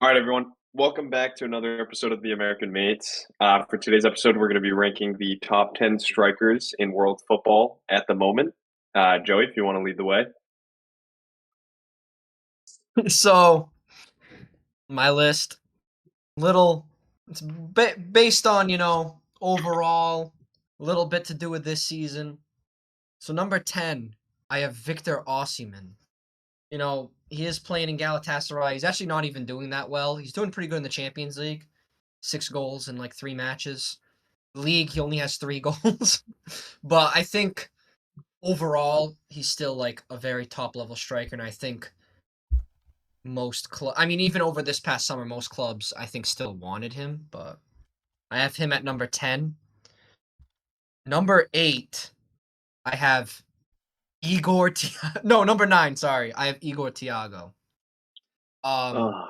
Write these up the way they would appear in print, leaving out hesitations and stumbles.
All right, everyone. Welcome back to another episode of the American Mates. For today's episode, we're going to be ranking the top 10 strikers in world football at the moment. Joey, if you want to lead the way. So my list, it's based on overall, a little bit to do with this season. So number 10, I have Victor Osimhen. He is playing in Galatasaray. He's actually not even doing that well. He's doing pretty good in the Champions League, 6 goals in like 3 matches. League, he only has 3 goals, but I think overall he's still like a very top level striker, and I think even over this past summer, most clubs I think still wanted him, but I have him at number 10. Number 8, I have no, number 9, sorry. I have Igor Thiago. Oh,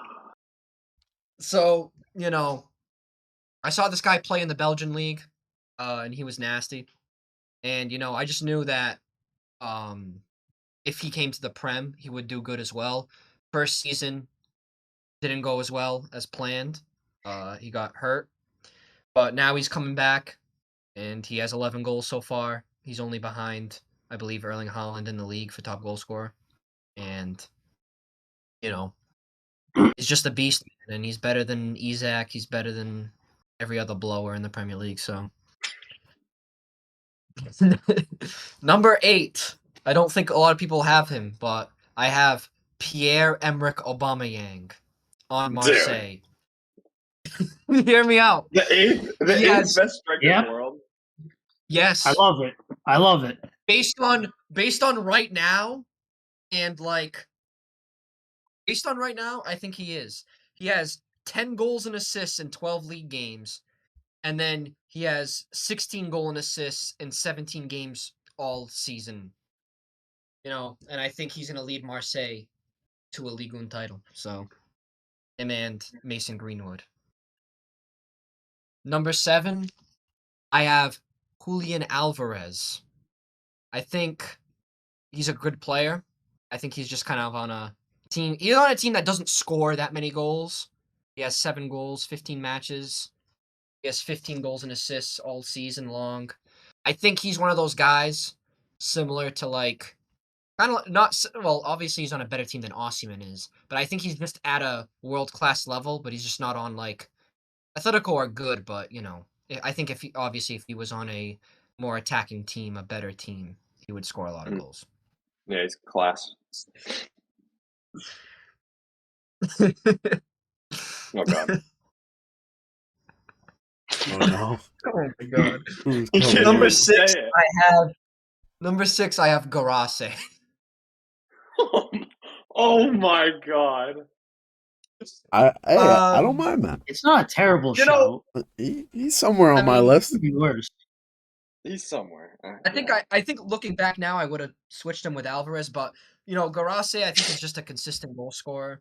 So, I saw this guy play in the Belgian league, and he was nasty. And, I just knew that if he came to the Prem, he would do good as well. First season didn't go as well as planned. He got hurt. But now he's coming back, and he has 11 goals so far. He's only behind, I believe, Erling Haaland in the league for top goal scorer. And, he's just a beast, and he's better than Isak. He's better than every other blower in the Premier League, so. Number 8, I don't think a lot of people have him, but I have Pierre-Emerick Aubameyang on Marseille. Hear me out. the eighth best striker in the world. Yes. I love it. Based on right now, and based on right now, I think he is. He has 10 goals and assists in 12 league games, and then he has 16 goal and assists in 17 games all season. And I think he's going to lead Marseille to a Ligue 1 title. So, him and Mason Greenwood. Number 7, I have Julian Alvarez. I think he's a good player. I think he's just kind of on a team. He's on a team that doesn't score that many goals. He has 7 goals, 15 matches. He has 15 goals and assists all season long. I think he's one of those guys similar to obviously he's on a better team than Osimhen is, but I think he's just at a world-class level, but he's just not on Atletico are good, but I think if he was on a more attacking team, a better team, he would score a lot of goals. Yeah, he's class. Oh, God. Oh, no. Oh, my God. Number 6, Number 6, I have Garase. Oh, my God. I don't mind that. It's not a terrible show. He's somewhere on my list. It could be worse. He's somewhere. I think looking back now, I would have switched him with Alvarez, but Garase, I think is just a consistent goal scorer,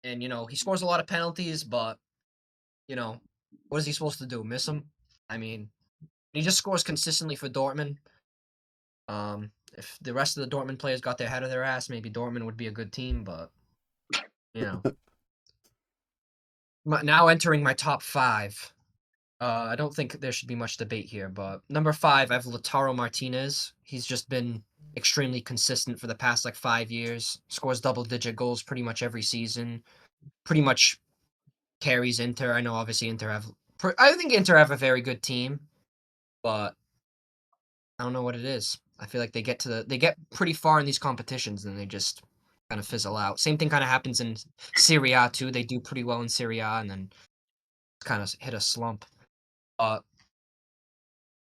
and he scores a lot of penalties, but what is he supposed to do? Miss him? I mean, he just scores consistently for Dortmund. If the rest of the Dortmund players got their head of their ass, maybe Dortmund would be a good team, but Now entering my top 5. I don't think there should be much debate here, but number 5, I have Lautaro Martinez. He's just been extremely consistent for the past 5 years. Scores double-digit goals pretty much every season. Pretty much carries Inter. I know obviously I think Inter have a very good team, but I don't know what it is. I feel like they get pretty far in these competitions and they just kind of fizzle out. Same thing kind of happens in Serie A too. They do pretty well in Serie A and then kind of hit a slump.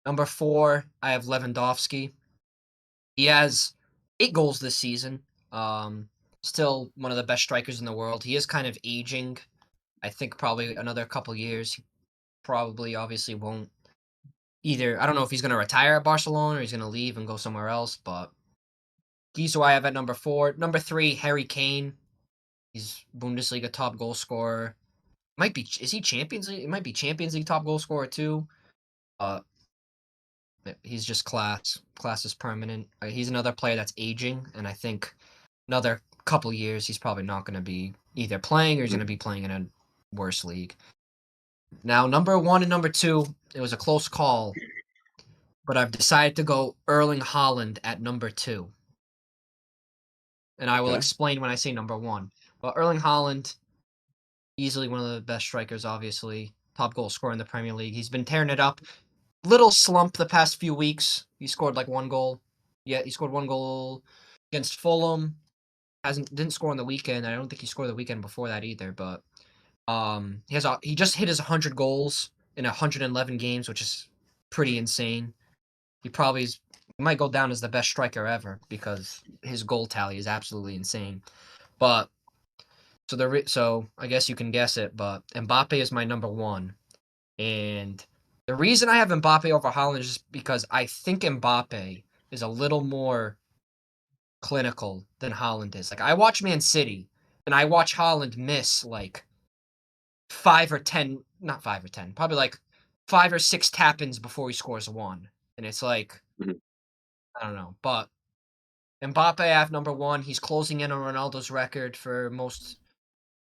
Number 4, I have Lewandowski. He has 8 goals this season. Still one of the best strikers in the world. He is kind of aging. I think probably another couple years. He probably obviously won't either. I don't know if he's going to retire at Barcelona or he's going to leave and go somewhere else, but he's who I have at number 4. Number 3, Harry Kane. He's Bundesliga top goal scorer. Is he Champions League? It might be Champions League top goal scorer too. He's just class. Class is permanent. He's another player that's aging, and I think another couple years he's probably not going to be either playing or he's going to be playing in a worst league. Now, number 1 and number 2, it was a close call, but I've decided to go Erling Haaland at number 2. And I will explain when I say number 1. Well, Erling Haaland, easily one of the best strikers, obviously. Top goal scorer in the Premier League. He's been tearing it up. Little slump the past few weeks. He scored like 1 goal. Yeah, he scored 1 goal against Fulham. Didn't score on the weekend. I don't think he scored the weekend before that either, but he just hit his 100 goals in 111 games, which is pretty insane. He might go down as the best striker ever because his goal tally is absolutely insane. But so I guess you can guess it, but Mbappe is my number 1. And the reason I have Mbappe over Haaland is just because I think Mbappe is a little more clinical than Haaland is. Like, I watch Man City, and I watch Haaland miss, like, 5 or 10, not 5 or 10, probably, like, 5 or 6 tap-ins before he scores 1. And it's like, I don't know. But Mbappe, I have number 1. He's closing in on Ronaldo's record for most...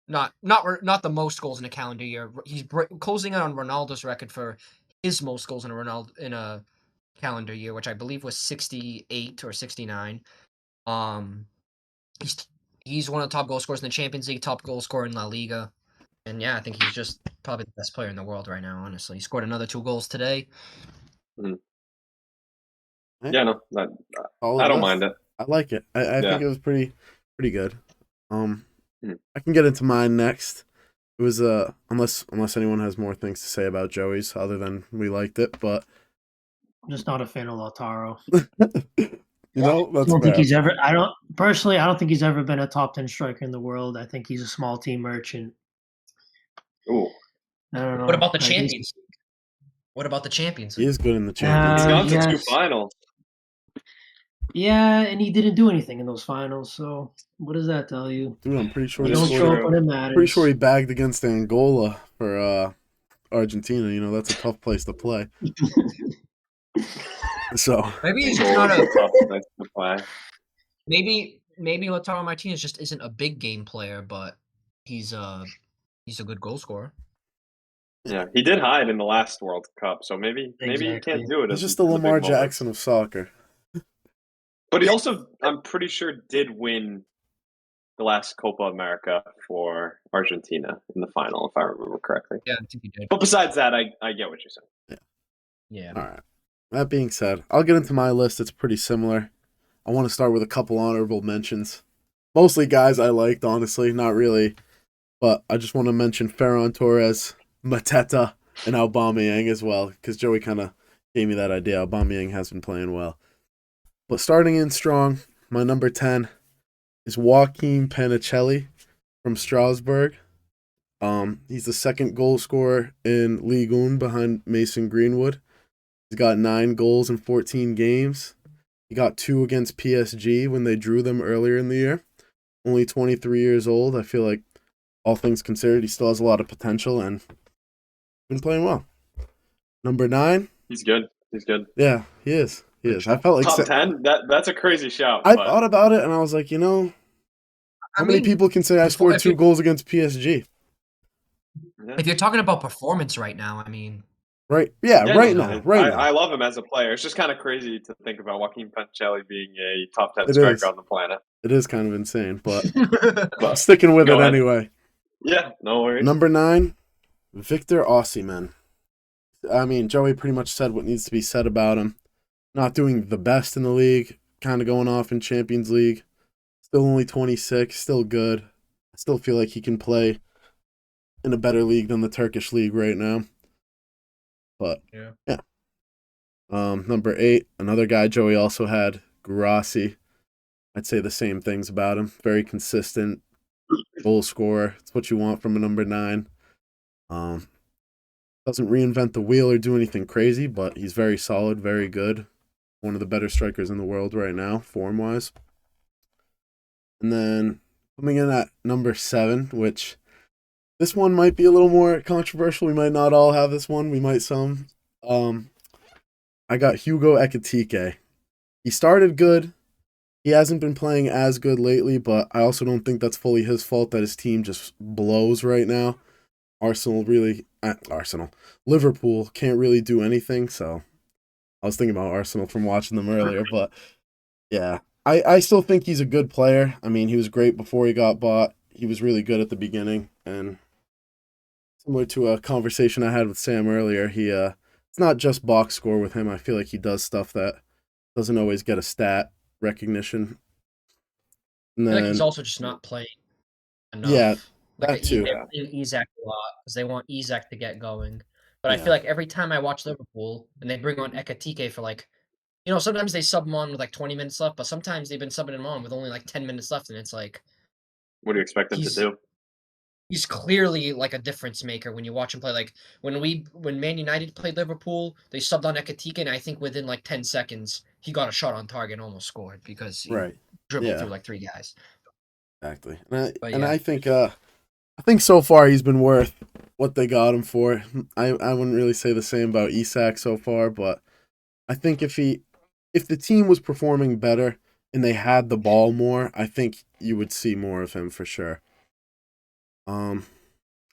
Not the most goals in a calendar year. He's closing in on Ronaldo's record for his most goals in a calendar year, which I believe was 68 or 69. He's one of the top goal scorers in the Champions League, top goal scorer in La Liga. And yeah, I think he's just probably the best player in the world right now, honestly. He scored another 2 goals today. Yeah, no, I don't mind it. I like it. I think it was pretty good. I can get into mine next. It was unless anyone has more things to say about Joey's other than we liked it, but I'm just not a fan of Lautaro. That's I don't think he's ever. I don't think he's ever been a top 10 striker in the world. I think he's a small team merchant. Ooh. I don't know. What about the Champions League? What about the Champions League? He is good in the Champions He's League. gone to 2 finals. Yeah, and he didn't do anything in those finals. So what does that tell you? Dude, I'm pretty sure He don't show up when it matters. Pretty sure he bagged against Angola for Argentina. You know, that's a tough place to play. So maybe he's just not a tough place to play. Maybe Lautaro Martinez just isn't a big game player, but he's a good goal scorer. Yeah, he did hide in the last World Cup, so maybe he can't do it. He's just the Lamar Jackson of soccer. But he also, I'm pretty sure, did win the last Copa America for Argentina in the final, if I remember correctly. Yeah, I think he did. But besides that, I get what you're saying. Yeah. All right. That being said, I'll get into my list. It's pretty similar. I want to start with a couple honorable mentions. Mostly guys I liked, honestly. Not really. But I just want to mention Ferran Torres, Mateta, and Aubameyang as well, because Joey kind of gave me that idea. Aubameyang has been playing well. But starting in strong, my number 10 is Joaquin Panicelli from Strasbourg. He's the second goal scorer in Ligue 1 behind Mason Greenwood. He's got 9 goals in 14 games. He got 2 against PSG when they drew them earlier in the year. Only 23 years old. I feel like, all things considered, he still has a lot of potential and been playing well. Number 9. He's good. Yeah, he is. I felt like top 10. That's a crazy shout. I thought about it and I was like, how many people can say I scored 2 goals against PSG? If you're talking about performance right now, I mean, right? Yeah, right now. I love him as a player. It's just kind of crazy to think about Joaquin Panicelli being a top 10 striker on the planet. It is kind of insane, but I'm sticking with it anyway. Yeah, no worries. Number 9, Victor Osimhen. I mean, Joey pretty much said what needs to be said about him. Not doing the best in the league, kind of going off in Champions League. Still only 26, still good. I still feel like he can play in a better league than the Turkish league right now. But, yeah. Number 8, another guy Joey also had, Guirassy. I'd say the same things about him. Very consistent, goal scorer. It's what you want from a number 9. Doesn't reinvent the wheel or do anything crazy, but he's very solid, very good. One of the better strikers in the world right now, form-wise. And then coming in at number 7, which this one might be a little more controversial. We might not all have this one. We might some. I got Hugo Ekitike. He started good. He hasn't been playing as good lately, but I also don't think that's fully his fault that his team just blows right now. Liverpool can't really do anything. So I was thinking about Arsenal from watching them earlier, but yeah, I still think he's a good player. I mean, he was great before he got bought. He was really good at the beginning, and similar to a conversation I had with Sam earlier, it's not just box score with him. I feel like he does stuff that doesn't always get a stat recognition. And I feel like he's then also just not playing yeah, enough. Like that too. they're playing Isak a lot because they want Isak to get going. But I Yeah. feel like every time I watch Liverpool and they bring on Ekatike for like, sometimes they sub him on with like 20 minutes left, but sometimes they've been subbing him on with only like 10 minutes left, and it's like What do you expect them to he's do? he's clearly like a difference maker when you watch him play. Like when Man United played Liverpool, they subbed on Ekatike, and I think within like 10 seconds he got a shot on target and almost scored because he Right. dribbled Yeah. through like 3 guys. Exactly. But And yeah. I think so far he's been worth what they got him for. I wouldn't really say the same about Isak so far, but I think if the team was performing better and they had the ball more, I think you would see more of him for sure.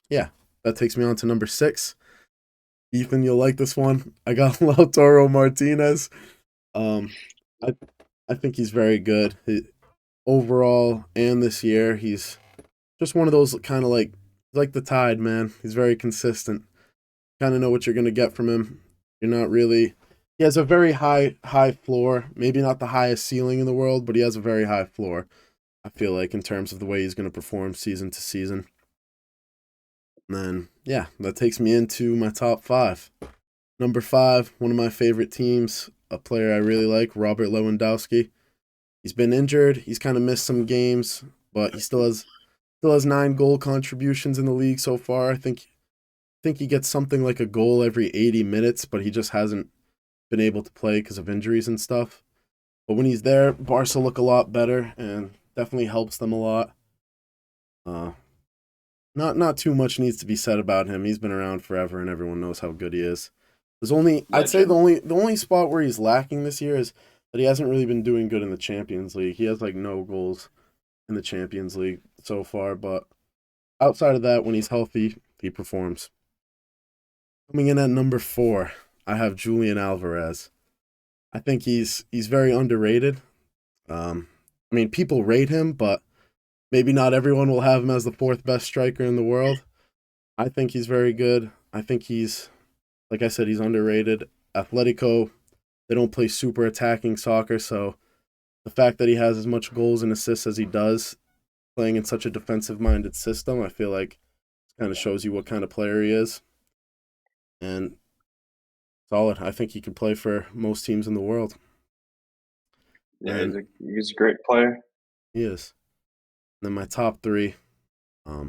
Yeah, that takes me on to number 6. Ethan, you'll like this one. I got Lautaro Martinez. I think he's very good. Overall and this year, he's just one of those kind of like the Tide, man. He's very consistent. Kind of know what you're going to get from him. You're not really. He has a very high floor. Maybe not the highest ceiling in the world, but he has a very high floor. I feel like in terms of the way he's going to perform season to season. And then yeah, that takes me into my top 5. Number 5, one of my favorite teams, a player I really like, Robert Lewandowski. He's been injured. He's kind of missed some games, but he still has 9 goal contributions in the league so far. I think he gets something like a goal every 80 minutes, but he just hasn't been able to play because of injuries and stuff. But when he's there, Barca look a lot better and definitely helps them a lot. Not too much needs to be said about him. He's been around forever and everyone knows how good he is. I'd say the only spot where he's lacking this year is that he hasn't really been doing good in the Champions League. He has like no goals in the Champions League so far, but outside of that, when he's healthy, he performs. Coming in at number 4, I have Julian Alvarez. I think he's very underrated. I mean, people rate him, but maybe not everyone will have him as the 4th best striker in the world. I think he's very good. I think like I said, he's underrated. Atletico, they don't play super attacking soccer, so the fact that he has as much goals and assists as he does, playing in such a defensive-minded system, I feel like kind of shows you what kind of player he is. And solid. I think he could play for most teams in the world. Yeah, he's a great player. He is. And then my top 3, I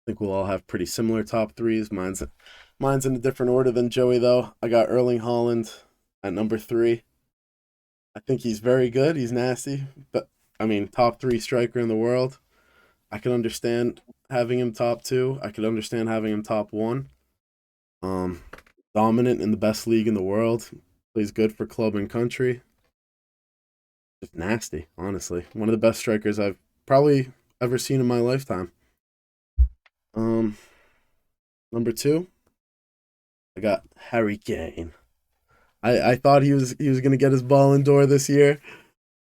think we'll all have pretty similar top 3s. Mine's in a different order than Joey, though. I got Erling Haaland at number 3. I think he's very good. He's nasty. But, I mean, top 3 striker in the world. I can understand having him top 2. I could understand having him top 1. Dominant in the best league in the world. Plays good for club and country. Just nasty, honestly. One of the best strikers I've probably ever seen in my lifetime. Number 2, I got Harry Kane. I thought he was gonna get his Ballon d'Or this year.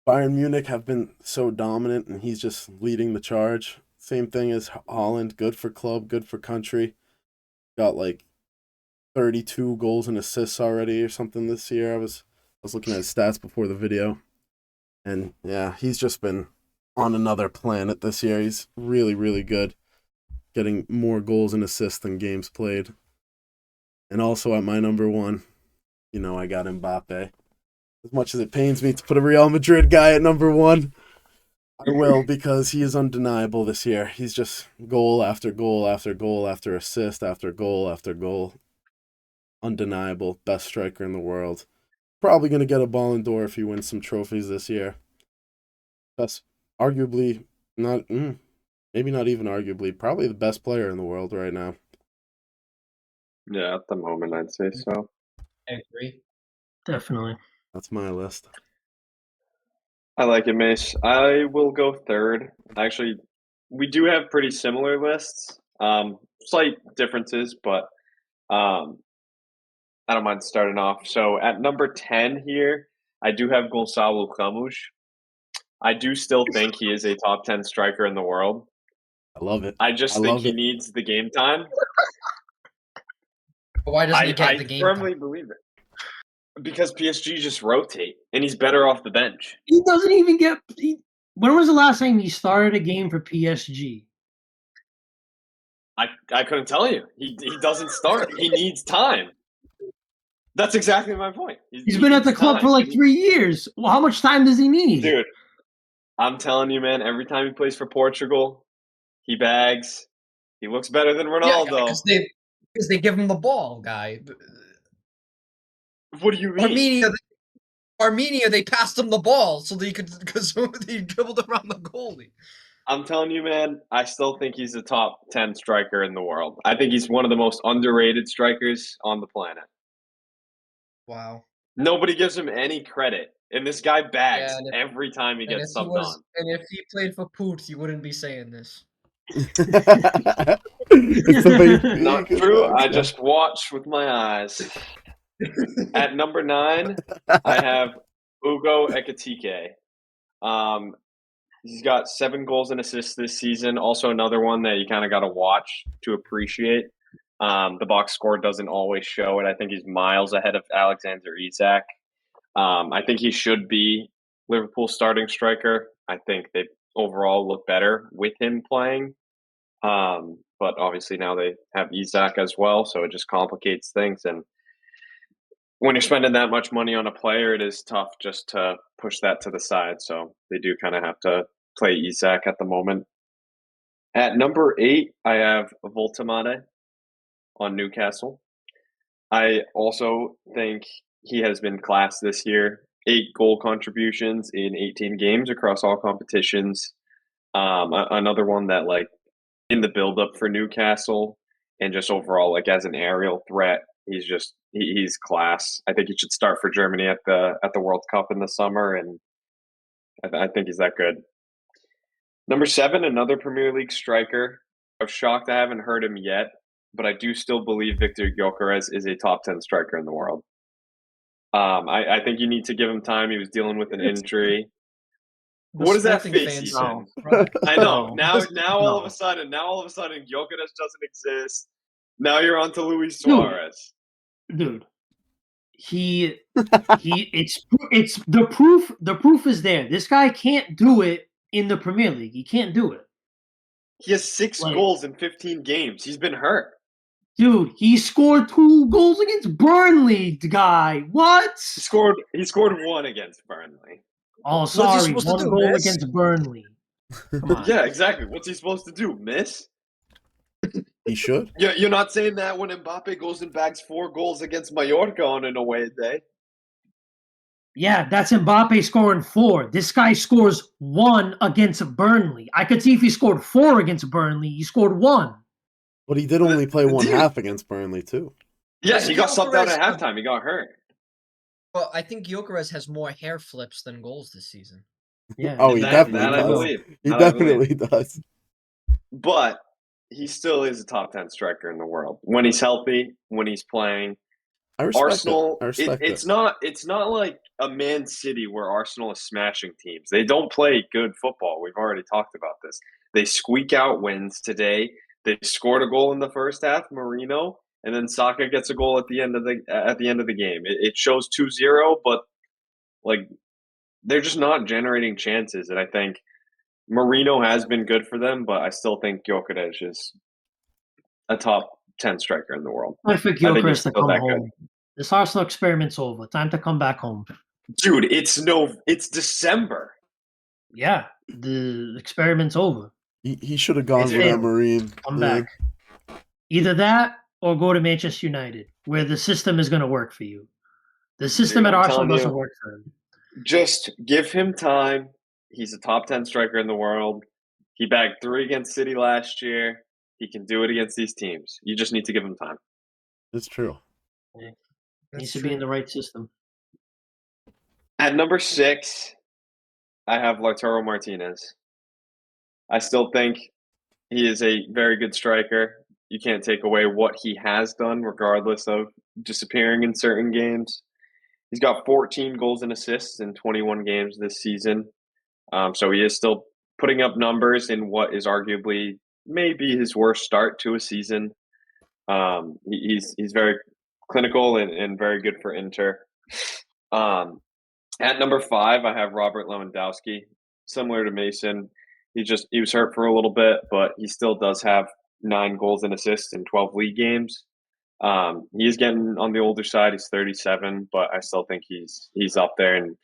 Bayern Munich have been so dominant, and he's just leading the charge. Same thing as Haaland, good for club, good for country. Got like 32 goals and assists already or something this year. I was looking at his stats before the video, and yeah, he's just been on another planet this year. He's really, really good, getting more goals and assists than games played. And also at my number 1, I got Mbappe. As much as it pains me to put a Real Madrid guy at number 1, I will, because he is undeniable this year. He's just goal after goal after goal after assist after goal after goal. Undeniable. Best striker in the world. Probably going to get a Ballon d'Or if he wins some trophies this year. That's arguably not, maybe not even arguably, probably the best player in the world right now. Yeah, at the moment, I'd say so. I agree. Definitely. That's my list. I like it, Mace. I will go 3rd. Actually, we do have pretty similar lists. Slight differences, but I don't mind starting off. So at number 10 here, I do have Gonçalo Ramos. I do still think he is a top 10 striker in the world. I love it. I just I think love he it. needs the game time. But why doesn't he I get the game firmly time? believe it. Because PSG just rotate, and he's better off the bench. He doesn't even get. When was the last time he started a game for PSG? I couldn't tell you. He doesn't start. He needs time. That's exactly my point. He's been at the club for like 3 years. Well, how much time does he need? Dude, I'm telling you, man, every time he plays for Portugal, he bags. He looks better than Ronaldo. Because they give him the ball, guy. What do you mean? Armenia, they passed him the ball so that because he dribbled around the goalie. I'm telling you, man, I still think he's a top 10 striker in the world. I think he's one of the most underrated strikers on the planet. Wow. Nobody gives him any credit. And this guy bags every time he gets subbed on. And if he played for Poot, you wouldn't be saying this. It's the Not true. I just watch with my eyes. At number 9, I have Ugo Ekitike. He's got 7 goals and assists this season. Also another one that you kind of got to watch to appreciate. The box score doesn't always show it. I think he's miles ahead of Alexander Isak. I think he should be Liverpool's starting striker. I think they overall look better with him playing. But obviously now they have Isak as well, so it just complicates things. And when you're spending that much money on a player, it is tough just to push that to the side. So they do kind of have to play Isak at the moment. At number 8, I have Voltemade on Newcastle. I also think he has been class this year. 8 goal contributions in 18 games across all competitions. Another one that, like, in the build-up for Newcastle and just overall, like, as an aerial threat, he's class. I think he should start for Germany at the World Cup in the summer, and I think he's that good. Number 7, another Premier League striker. I'm shocked I haven't heard him yet, but I do still believe Victor Gyökeres is a top 10 striker in the world. I think you need to give him time. He was dealing with an injury. What is that face he's in? I know. Now all of a sudden, Gyökeres doesn't exist. Now you're on to Luis Suarez. Dude. It's the proof. The proof is there. This guy can't do it in the Premier League. He can't do it. He has 6 goals in 15 games. He's been hurt. Dude, he scored 2 goals against Burnley, guy. What? He scored 1 against Burnley. Oh, sorry. 1 goal against Burnley. Come on. Yeah, exactly. What's he supposed to do? Miss? He should. Yeah, you're not saying that when Mbappe goes and bags 4 goals against Mallorca on an away day. Yeah, that's Mbappe scoring 4. This guy scores 1 against Burnley. I could see if he scored 4 against Burnley. He scored 1. But he did only play one half against Burnley, too. Yes, he got subbed out at halftime. He got hurt. Well, I think Gyökeres has more hair flips than goals this season. Yeah. Oh, he definitely does. I believe. He definitely does. But he still is a top 10 striker in the world. When he's healthy, when he's playing. I respect Arsenal, it. It's not like a Man City where Arsenal is smashing teams. They don't play good football. We've already talked about this. They squeak out wins today. They scored a goal in the first half, Marino, and then Saka gets a goal at the end of the game. It shows 2-0, but like they're just not generating chances. And I think Marino has been good for them, but I still think Gyökeres is a top 10 striker in the world. I think Gyökeres to come home. This Arsenal experiment's over. Time to come back home. Dude, it's December. Yeah, the experiment's over. He should have gone with that Marine. Come back. Either that or go to Manchester United, where the system is going to work for you. The system at Arsenal doesn't work for him. Just give him time. He's a top 10 striker in the world. He bagged 3 against City last year. He can do it against these teams. You just need to give him time. It's true. Yeah. He needs to be in the right system. At number 6, I have Lautaro Martinez. I still think He is a very good striker. You can't take away what he has done, regardless of disappearing in certain games. He's got 14 goals and assists in 21 games this season. So he is still putting up numbers in what is arguably maybe his worst start to a season. He's very clinical and very good for Inter. At number 5, I have Robert Lewandowski. Similar to Mason, he was hurt for a little bit, but he still does have 9 goals and assists in 12 league games. He is getting on the older side. He's 37, but I still think he's up there, and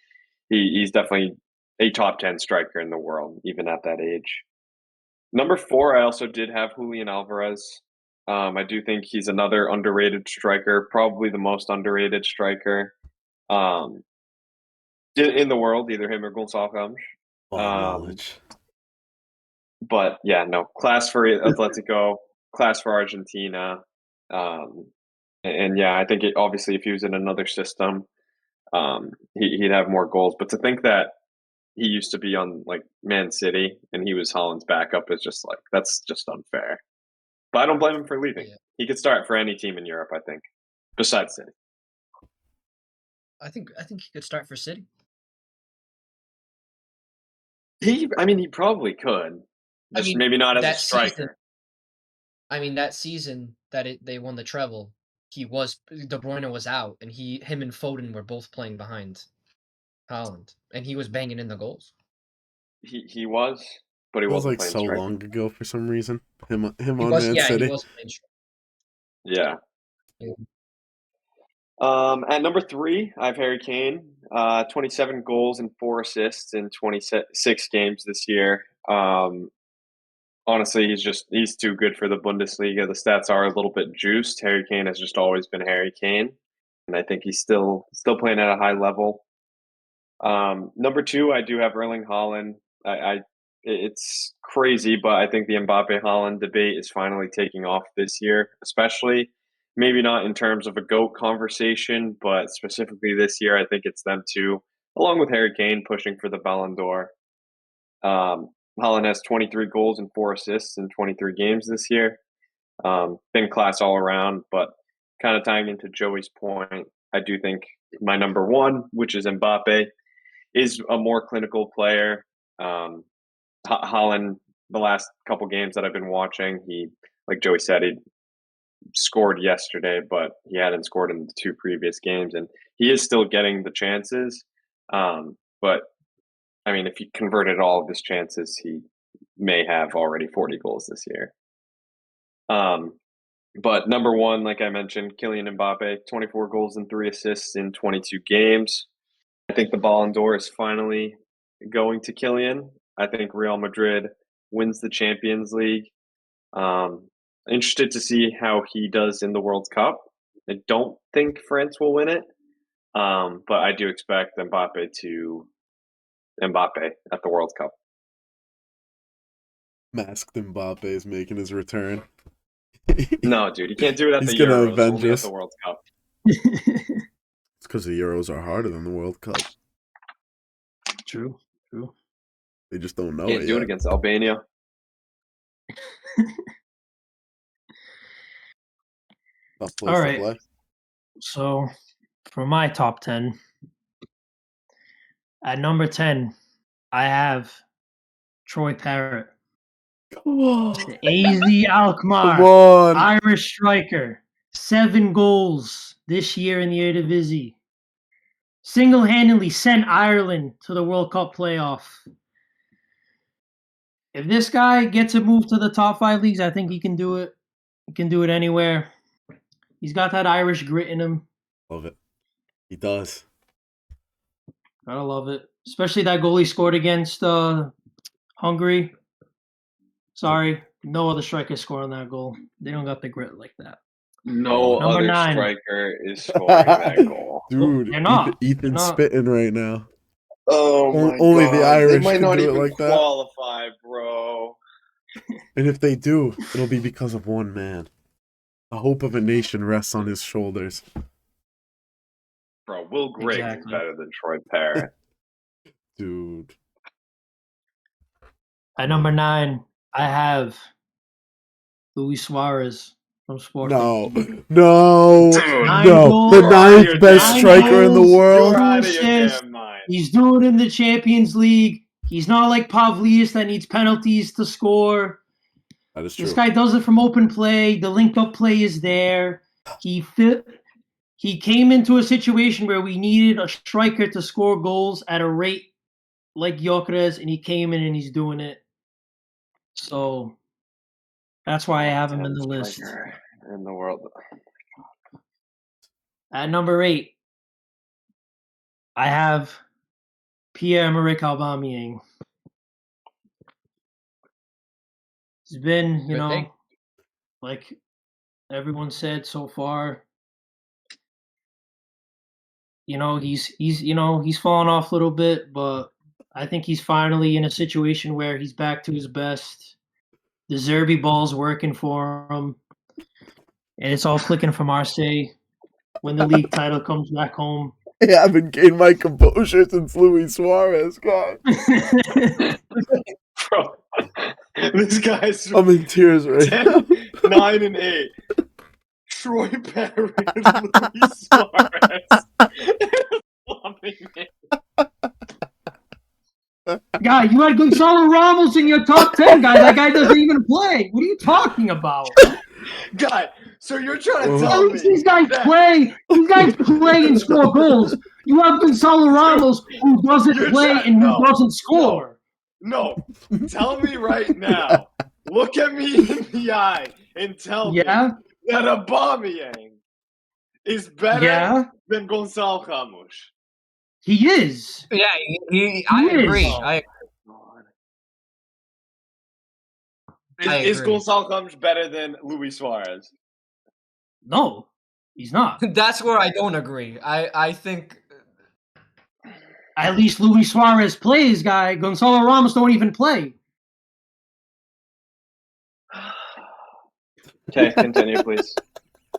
he's definitely a top 10 striker in the world, even at that age. Number 4, I also did have Julian Alvarez. I do think he's another underrated striker, probably the most underrated striker in the world, either him or Gonçalo Ramos. Knowledge. But yeah, no, class for Atletico, class for Argentina. And yeah, I think obviously if he was in another system, he'd have more goals. But to think that he used to be on like Man City and he was Haaland's backup is just like, that's just unfair. But I don't blame him for leaving. Yeah. He could start for any team in Europe, I think, besides City. I think he could start for City. He probably could. Just maybe not as a striker. That season that they won the treble, De Bruyne was out, and him and Foden were both playing behind Haaland, and he was banging in the goals. He was, but he It was wasn't like so striker. long ago for some reason. Him on Man City. He was playing Yeah. At number 3, I have Harry Kane. 27 goals and 4 assists in 26 games this year. Honestly, he's too good for the Bundesliga. The stats are a little bit juiced. Harry Kane has just always been Harry Kane, and I think he's still playing at a high level. Number 2, I do have Erling Haaland. It's crazy, but I think the Mbappe Haaland debate is finally taking off this year, especially maybe not in terms of a GOAT conversation, but specifically this year, I think it's them two, along with Harry Kane, pushing for the Ballon d'Or. Haaland has 23 goals and 4 assists in 23 games this year. Been class all around, but kind of tying into Joey's point, I do think my number 1, which is Mbappe, is a more clinical player. Haaland, the last couple games that I've been watching, he, like Joey said, he scored yesterday, but he hadn't scored in the 2 previous games, and he is still getting the chances. But I mean, if he converted all of his chances, he may have already 40 goals this year. But number 1, like I mentioned, Kylian Mbappe, 24 goals and 3 assists in 22 games. I think the Ballon d'Or is finally going to Kylian. I think Real Madrid wins the Champions League. Interested to see how he does in the World Cup. I don't think France will win it, but I do expect Mbappe at the World Cup. Masked Mbappe is making his return. No, dude, he can't do it at He's the gonna Euros. avenge Only at us. the World Cup. It's because the Euros are harder than the World Cup. True. They just don't know Can't it do yet. it against Albania. Tough place All to right. play. So, for my top 10, at number 10, I have Troy Parrott. Come on. AZ Come Alkmaar, on. Irish striker. 7 goals this year in the Eredivisie. Single-handedly sent Ireland to the World Cup playoff. If this guy gets a move to the top 5 leagues, I think he can do it. He can do it anywhere. He's got that Irish grit in him. Love it. He does. Gotta love it. Especially that goal he scored against Hungary. Sorry, no other striker scored on that goal. They don't got the grit like that. No Number other 9. striker is scoring that goal. Dude, They're not. Ethan's They're not. spitting right now. Oh my only God. the Irish They might can not do it even like that. qualify, bro. And if they do, it'll be because of one man. The hope of a nation rests on his shoulders. Bro, Will Griggs Exactly. is better than Troy Parrott. Dude. At number 9, I have Luis Suarez from Sporting. No. Dude. No. Nine No. goals. The You're out of ninth your best damn striker in the mind. world. You're out of your assists. damn mind. He's doing it in the Champions League. He's not like Pavlidis that needs penalties to score. That is true. This guy does it from open play. The link-up play is there. He came into a situation where we needed a striker to score goals at a rate like Gyökeres, and he came in and he's doing it. So that's why I have him in the list. Striker in the world. At number 8, I have Pierre-Emerick Aubameyang. He's been, Good pick. like everyone said so far, he's fallen off a little bit, but I think he's finally in a situation where he's back to his best. The Zerbi ball's working for him, and it's all clicking for Marseille when the league title comes back home. I haven't gained my composure since Luis Suarez. God. Bro, this guy's I'm in tears right 10, now. 9, and 8. Troy Perry and Luis Suarez. Guy, you had Gonzalo Ramos in your top 10, guy. That guy doesn't even play. What are you talking about? Guy, so you're trying to At tell least me these guys that play. These guys play and score goals. You have Gonzalo Ramos who doesn't You're play trying- and who no, doesn't score. No, tell me right now. Look at me in the eye and tell Yeah, me that Aubameyang is better yeah, than Gonçalo Ramos. he is. Yeah, I He agree. is. I Is agree. Gonçalo Ramos better than Luis Suarez? No, he's not. That's where I don't agree. I think At least Luis Suarez plays, guy. Gonzalo Ramos don't even play. Okay, continue, please.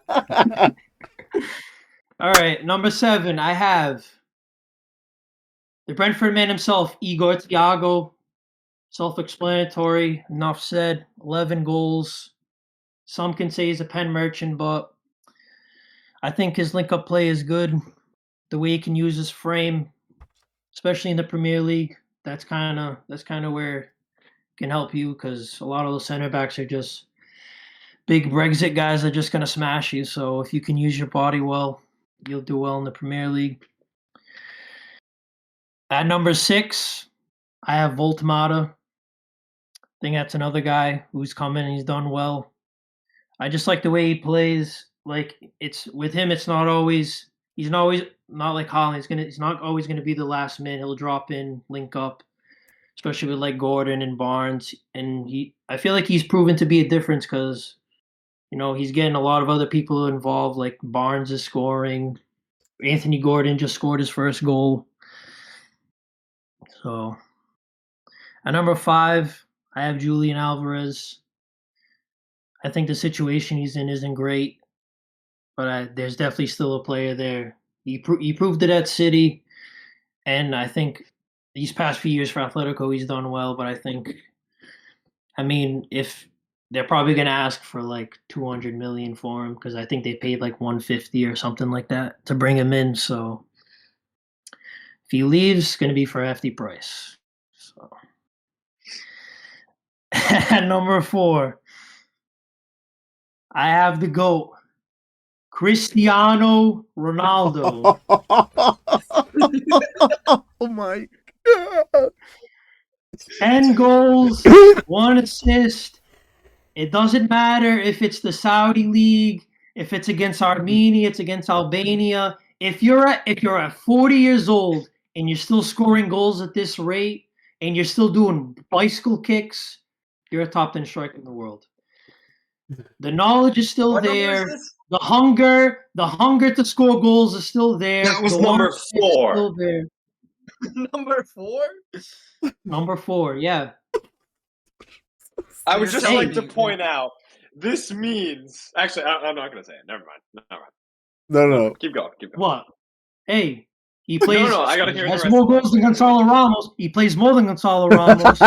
All right, number 7, I have the Brentford man himself, Igor Thiago. Self-explanatory, enough said. 11 goals. Some can say he's a pen merchant, but I think his link-up play is good. The way he can use his frame, especially in the Premier League, that's kind of where it can help you, because a lot of those center backs are just big Brexit guys that are just gonna smash you. So if you can use your body well, you'll do well in the Premier League. At number 6, I have Voltemata. I think that's another guy who's come in and he's done well. I just like the way he plays. Like, it's with him, he's not like Haaland. He's not always gonna be the last man. He'll drop in, link up, especially with like Gordon and Barnes. And I feel like he's proven to be a difference because, he's getting a lot of other people involved. Like Barnes is scoring. Anthony Gordon just scored his first goal. So, at number 5, I have Julian Alvarez. I think the situation he's in isn't great, but there's definitely still a player there. He proved it at City, and I think these past few years for Atletico he's done well. But if they're probably going to ask for like 200 million for him, because I think they paid like 150 or something like that to bring him in. So if he leaves, it's going to be for a hefty price. So at number 4, I have the GOAT, Cristiano Ronaldo. Oh my God. 10 goals, 1 assist. It doesn't matter if it's the Saudi League, if it's against Armenia, it's against Albania. If you're at 40 years old and you're still scoring goals at this rate and you're still doing bicycle kicks, you're a top 10 striker in the world. The knowledge is still What number is there. this? The hunger to score goals is still there. That was The number work is 4. Still there. number 4. Number 4, yeah. I would You're just telling like to me- point out, this means... Actually, I'm not going to say it. Never mind. No. Keep going. What? Hey, he plays. No, I gotta hear the has rest more of it. goals than Gonzalo Ramos. He plays more than Gonzalo Ramos.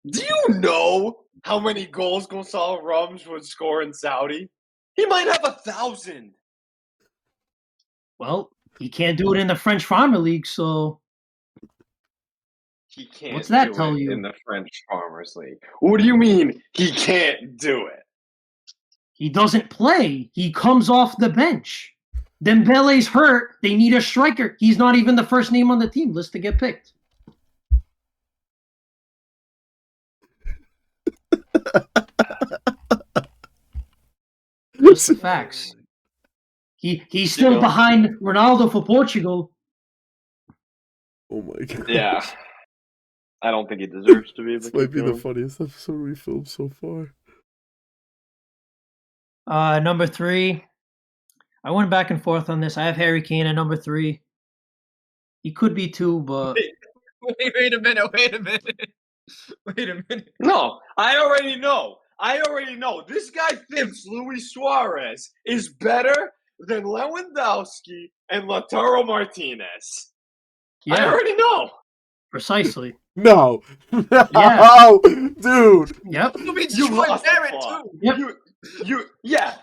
Do you know how many goals Gonzalo Ramos would score in Saudi? He might have 1,000. Well, he can't do it in the French Farmer League, so He can't What's that do tell it you? in the French Farmers League. What do you mean he can't do it? he doesn't play. He comes off the bench. Dembele's hurt. They need a striker. He's not even the first name on the team list to get picked. Just the facts. He's still know. behind Ronaldo for Portugal. Oh my god. Yeah. I don't think he deserves to be. This But might keep be the going. funniest episode we filmed so far. Number 3. I went back and forth on this. I have Harry Kane at number 3. He could be 2, but Wait a minute. Wait a minute. Wait a minute. No, I already know. This guy thinks Luis Suarez is better than Lewandowski and Lautaro Martinez. I yeah, already know. precisely. No. No, Yeah. dude. Yep. You mean You Troy lost the Barrett plot. too?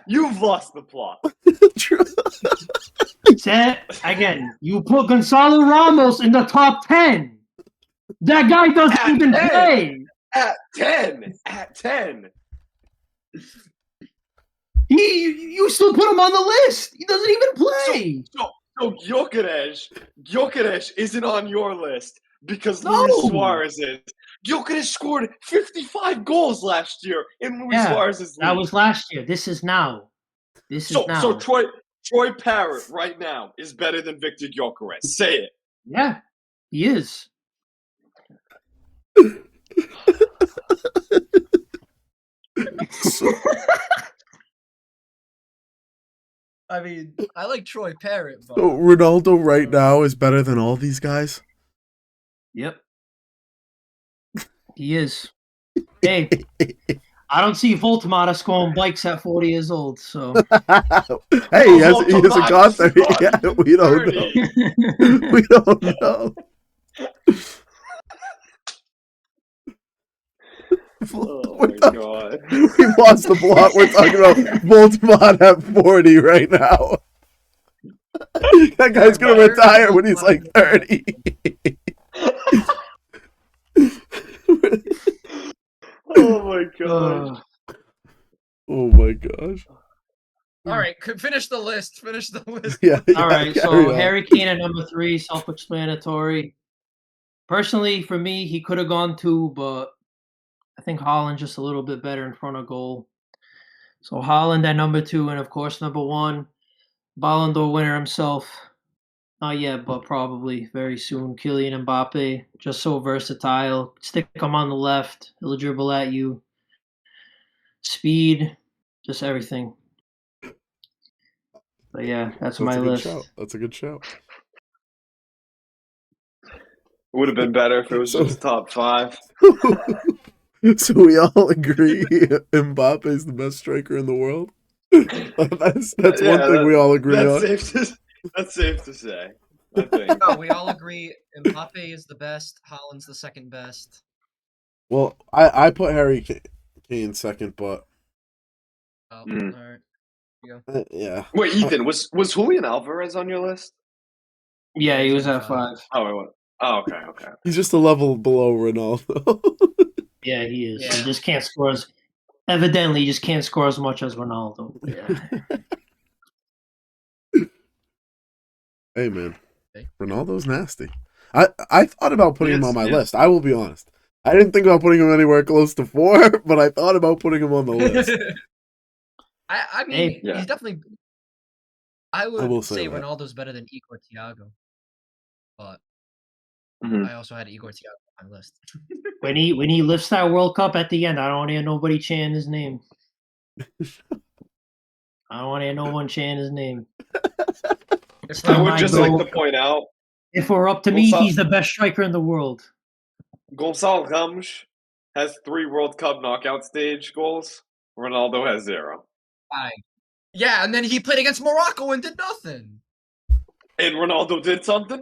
You've lost the plot. Said again, you put Gonzalo Ramos in the top 10. That guy doesn't At even 10. play. At 10. You still put him on the list. He doesn't even play. So Gyökeres isn't on your list because No. Luis Suarez is. Gyökeres scored 55 goals last year in Luis Yeah, Suarez's league. That was last year. This is now. So Troy Parrott right now is better than Victor Gyökeres. Say it. Yeah, he is. I mean, I like Troy Parrott, but So Ronaldo right now is better than all these guys? Yep. He is. Hey, I don't see Voltemata scoring bikes at 40 years old, so. Hey, he hasn't got there yet. We don't know. 30. We don't know. Oh my god. We lost the plot. We're talking about Voltmont at 40 right now. That guy's gonna retire when he's like 30. Oh my god. Oh my gosh. all right, finish the list. Finish the list. Yeah. All right, carry so on. Harry Kane at number 3, self-explanatory. Personally, for me, he could have gone 2, but I think Haaland just a little bit better in front of goal. So Haaland at number 2, and of course number 1, Ballon d'Or winner himself. Not yet, but probably very soon. Kylian Mbappe, just so versatile. Stick him on the left, he'll dribble at you. Speed, just everything. But yeah, that's my a good list. shout. That's a good shout. Would have been better if it was So- just top 5. So we all agree Mbappe's the best striker in the world. That's Yeah, one thing we all agree on. That's safe to say. I think. No, we all agree Mbappe is the best. Haaland's the second best. Well, I put Harry Kane second, but Oh, Mm. all right. yeah. Wait, Ethan, was Julian Alvarez on your list? Yeah, he was at 5. Oh, it was. Oh, okay. He's just a level below Ronaldo. Yeah, he is. Yeah. He just can't score as evidently he just can't score as much as Ronaldo. Yeah. Hey man, Okay. Ronaldo's nasty. I thought about putting him Yes, on my yeah. list. I will be honest. I didn't think about putting him anywhere close to 4, but I thought about putting him on the list. I mean, Hey, yeah. he's definitely. I would will say say that. Ronaldo's better than Igor Thiago, but Mhm. I also had Igor Thiago on my list. when he lifts that World Cup at the end, I don't want to hear nobody chanting his name. I don't want to hear no one chanting his name. It's I not would my just goal. like to point out If we're up to me, Gonzalo- he's the best striker in the world. Gonzalo Ramos has 3 World Cup knockout stage goals. Ronaldo has 0. fine. Yeah, and then he played against Morocco and did nothing. And Ronaldo did something?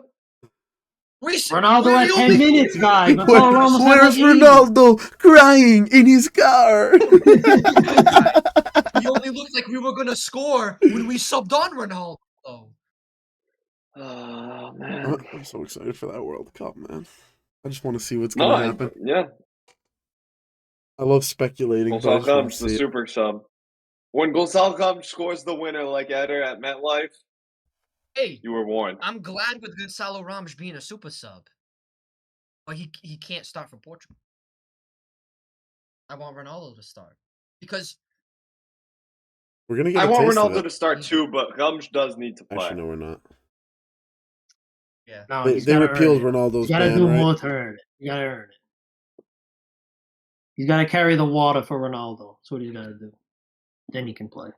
Ronaldo where at you 10 been? minutes, guys. Gonzalo Ramos had Where's like 80. Ronaldo crying in his car? We only looked like we were gonna score when we subbed on Ronaldo. Oh man. I'm so excited for that World Cup, man. I just want to see what's No, gonna happen. yeah. I love speculating, but I Gonzalo just want Ramos, to the see it. super sub. When Gonzalo Ramos scores the winner like Eder at MetLife, Hey, you were warned. I'm glad with Gonzalo Ramos being a super sub, but he can't start for Portugal. I want Ronaldo to start because We're gonna get I a want taste of Ronaldo it. to start too, but Ramos does need to play. Actually, no, we're not. yeah, No, They repealed Ronaldo's He's got to ban, do right? more to earn it. You got to earn it. He's got to carry the water for Ronaldo. That's what he's got to do. Then he can play.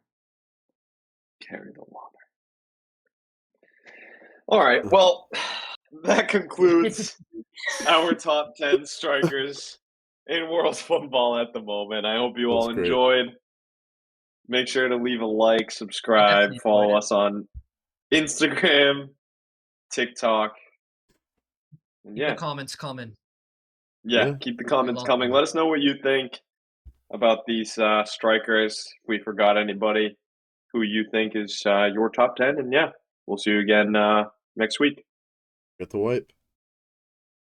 Carry the water. All right. Well, that concludes our top 10 strikers in world football at the moment. I hope you all That was great. enjoyed. Make sure to leave a like, subscribe, definitely follow enjoyed it. us on Instagram, TikTok. And keep yeah, the comments coming. yeah, Yeah. keep the comments love coming. them. Let us know what you think about these strikers. If we forgot anybody, who you think is your top 10. And yeah, we'll see you again next week. Get the wipe.